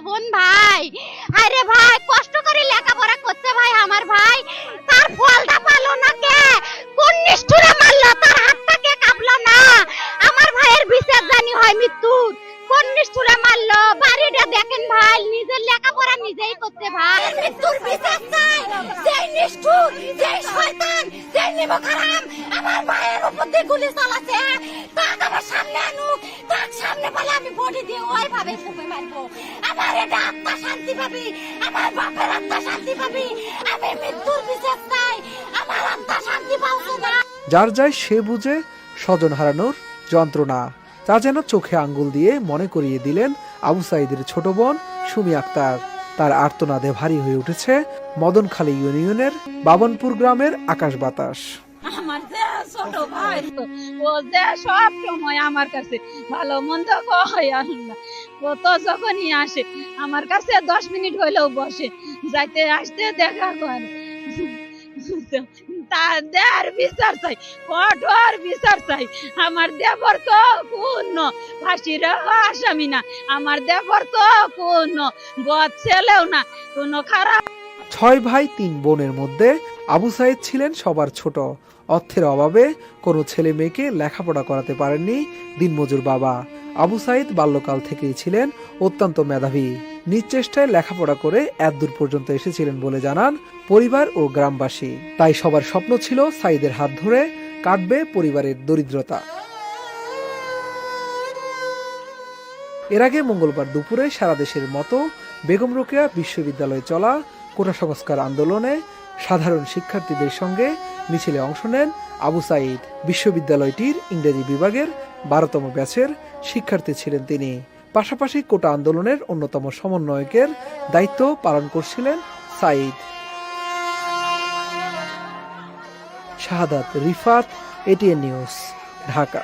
বোন ভাই। আরে ভাই কষ্ট করে লেখাপড়া করছে ভাই আমার ভাই, তার ফলটা পালো না কে? কোন নিষ্ঠুরে মারলো? তার হাতটা কে কাঁপলো না? আমার ভাইয়ের বিচার জানি হয় মৃত্যু। কোন নিষ্ঠুরে মারলো? বাড়িটা দেখেন ভাই, নিজের লেখাপড়া নিজেই করছে ভাই। মৃত্যুর বিচার চাই। যেই নিষ্ঠুর, যেই শয়তান, যেই নিমকহারাম আমার ভাইয়ের উপর দিয়ে গুলি চালাচ্ছে, তাকে আমার সামনে আনুক। তার সামনে বলে আমি বডি দিয়ে ওইভাবে ফুঁপে মারবো। আমার এটা আত্মা শান্তি পাবি, আমার বাপের আত্মা শান্তি পাবি। আমি মৃত্যুর বিচার চাই, আমার আত্মা শান্তি পাওছে না। যার যায় সে বুঝে স্বজন হারানোর যন্ত্রণা, তা যেন চোখে আঙ্গুল দিয়ে মনে করিয়ে দিলেন আবু সাঈদের ছোট বোন সুমি আক্তার। তার আর্তনাদে ভারী হয়ে উঠেছে মদনখালী ইউনিয়নের বাবনপুর গ্রামের আকাশ বাতাস। আমার যে ছোট ভাই তো, ও যে সব সময় আমার কাছে ভালো মন্দ কয় আল্লাহ। ও তো যখনই আসে আমার কাছে 10 মিনিট হইলেও বসে, যাইতে আসতে দেখা করে। তাদের বিচার চাই, কঠোর বিচার চাই। আমার দেবর তো কোন ফাঁসির আসামি না, আমার দেবর তো কোন বদ ছেলেও না, কোন খারাপ। 6 ভাই 3 বোনের মধ্যে আবু সাঈদ ছিলেন সবার ছোট। অর্থের অভাবে কোনো ছেলে মেয়েকে লেখাপড়া করাতে পারেননি দিনমজুর বাবা। আবু সাঈদ বাল্যকাল থেকেই ছিলেন অত্যন্ত মেধাবী। নিজ চেষ্টায় লেখাপড়া করে এতদূর পর্যন্ত এসেছিলেন বলে জানান পরিবার ও গ্রামবাসী। তাই সবার স্বপ্ন ছিল সাঈদের হাত ধরে কাটবে পরিবারের দরিদ্রতা। এর আগে মঙ্গলবার দুপুরে সারা দেশের মতো বেগম রোকেয়া বিশ্ববিদ্যালয়ে চলা কোটা সংস্কার আন্দোলনে সাধারণ শিক্ষার্থীদের সঙ্গে মিছিলে অংশ নেন আবু সাঈদ। বিশ্ববিদ্যালয়টির ইংরেজি বিভাগের 12তম ব্যাচের শিক্ষার্থী ছিলেন তিনি। পাশাপাশি কোটা আন্দোলনের অন্যতম সমন্বয়কের দায়িত্ব পালন করছিলেন সাঈদ। শাহাদাত রিফাত, এটিএন নিউজ, ঢাকা।